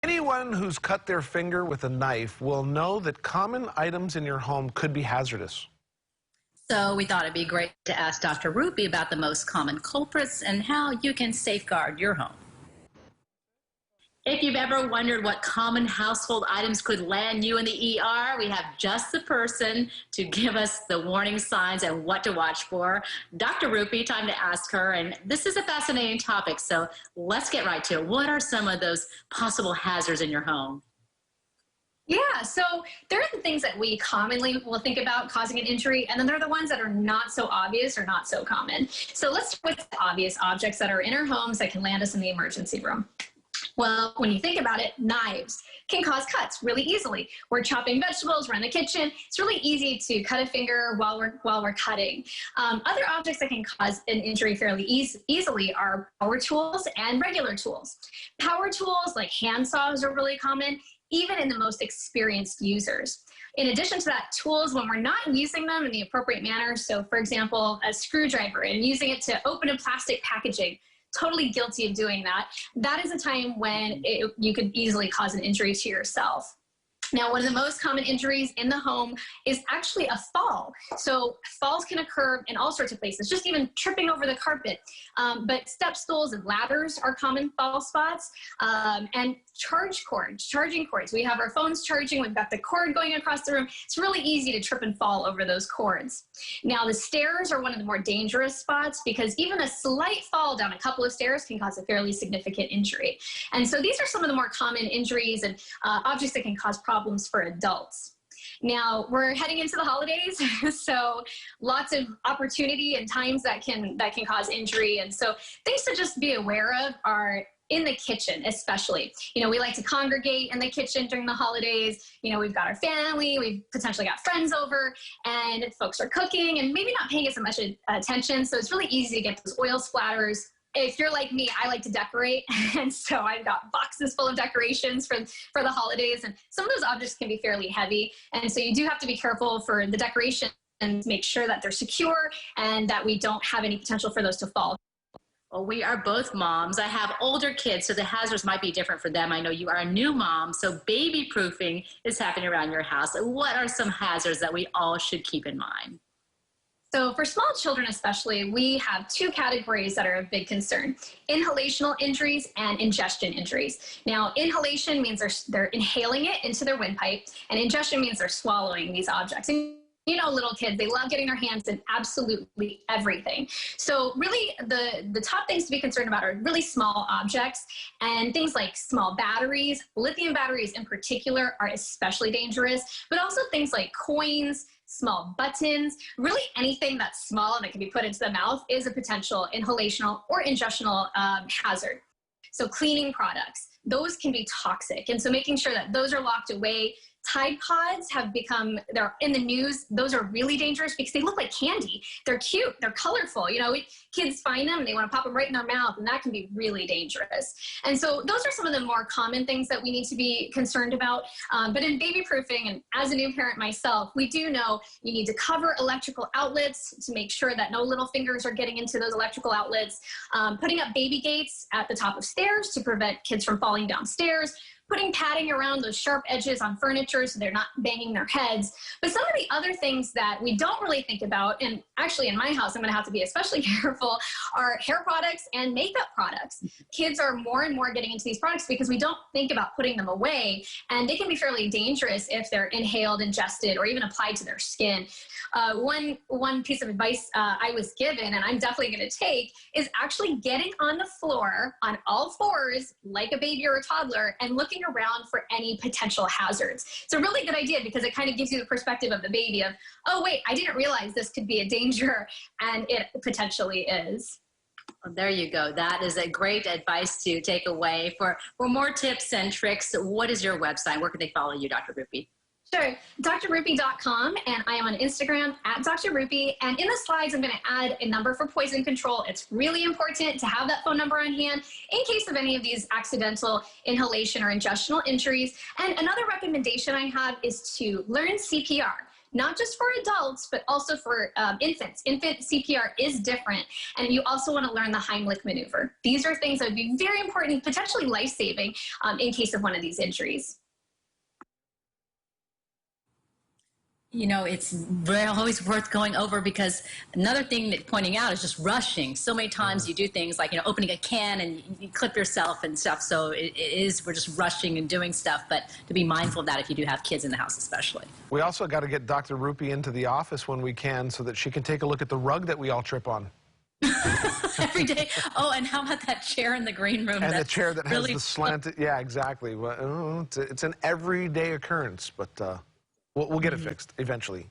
Anyone who's cut their finger with a knife will know that common items in your home could be hazardous. So we thought it'd be great to ask Dr. Rupy about the most common culprits and how you can safeguard your home. If you've ever wondered what common household items could land you in the ER, we have just the person to give us the warning signs and what to watch for. Dr. Rupy, time to ask her, and this is a fascinating topic, so let's get right to it. What are some of those possible hazards in your home? Yeah, so there are the things that we commonly will think about causing an injury, and then there are the ones that are not so obvious or not so common. So let's start with the obvious objects that are in our homes that can land us in the emergency room. Well, when you think about it, knives can cause cuts really easily. We're chopping vegetables, we're in the kitchen. It's really easy to cut a finger while we're cutting. Other objects that can cause an injury fairly easily are power tools and regular tools. Power tools like hand saws are really common, even in the most experienced users. In addition to that, tools, when we're not using them in the appropriate manner, so for example, a screwdriver and using it to open a plastic packaging, totally guilty of doing that. That is a time when you could easily cause an injury to yourself. Now, one of the most common injuries in the home is actually a fall. So falls can occur in all sorts of places, just even tripping over the carpet. But step stools and ladders are common fall spots. And charging cords. We have our phones charging, we've got the cord going across the room. It's really easy to trip and fall over those cords. Now, the stairs are one of the more dangerous spots because even a slight fall down a couple of stairs can cause a fairly significant injury. And so these are some of the more common injuries and objects that can cause problems for adults. Now, we're heading into the holidays, so lots of opportunity and times that can cause injury. And so things to just be aware of are in the kitchen, especially. You know, we like to congregate in the kitchen during the holidays. You know, we've got our family, we've potentially got friends over, and folks are cooking and maybe not paying as much attention. So it's really easy to get those oil splatters. If you're like me, I like to decorate, and so I've got boxes full of decorations for the holidays, and some of those objects can be fairly heavy, and so you do have to be careful for the decoration and make sure that they're secure and that we don't have any potential for those to fall. Well, we are both moms. I have older kids, so the hazards might be different for them. I know you are a new mom, so baby proofing is happening around your house. What are some hazards that we all should keep in mind? So for small children especially, we have two categories that are of big concern: inhalational injuries and ingestion injuries. Now, inhalation means they're inhaling it into their windpipe, and ingestion means they're swallowing these objects. And you know, little kids, they love getting their hands in absolutely everything. So really the top things to be concerned about are really small objects, and things like small batteries. Lithium batteries in particular are especially dangerous, but also things like coins, small buttons, really anything that's small and that can be put into the mouth is a potential inhalational or ingestional hazard. So cleaning products, those can be toxic. And so making sure that those are locked away. Tide Pods they're in the news. Those are really dangerous because they look like candy. They're cute, they're colorful. You know, kids find them and they want to pop them right in their mouth, and that can be really dangerous. And so those are some of the more common things that we need to be concerned about. But in baby proofing, and as a new parent myself, we do know you need to cover electrical outlets to make sure that no little fingers are getting into those electrical outlets, putting up baby gates at the top of stairs to prevent kids from falling downstairs, putting padding around those sharp edges on furniture so they're not banging their heads. But some of the other things that we don't really think about, and actually in my house I'm gonna have to be especially careful, are hair products and makeup products. Kids are more and more getting into these products because we don't think about putting them away, and they can be fairly dangerous if they're inhaled, ingested, or even applied to their skin. One piece of advice I was given, and I'm definitely gonna take, is actually getting on the floor on all fours like a baby or a toddler and looking around for any potential hazards. It's a really good idea because it kind of gives you the perspective of the baby of, oh wait, I didn't realize this could be a danger, and it potentially is. Well, there you go. That is a great advice to take away. For more tips and tricks, what is your website? Where can they follow you, Dr. Rupy? Sure, drrupy.com, and I am on Instagram at Dr. Rupy. And in the slides, I'm going to add a number for poison control. It's really important to have that phone number on hand in case of any of these accidental inhalation or ingestional injuries. And another recommendation I have is to learn CPR. not just for adults, but also for infants. Infant CPR is different. And you also want to learn the Heimlich maneuver. These are things that would be very important, potentially life-saving in case of one of these injuries. You know, it's always worth going over, because another thing that pointing out is just rushing. So many times you do things like, you know, opening a can and you clip yourself and stuff. So we're just rushing and doing stuff, but to be mindful of that if you do have kids in the house especially. We also got to get Dr. Rupy into the office when we can so that she can take a look at the rug that we all trip on. Every day. Oh, and how about that chair in the green room? And the chair that really has the slanted, yeah, exactly. Well, it's an everyday occurrence, but we'll get it fixed eventually.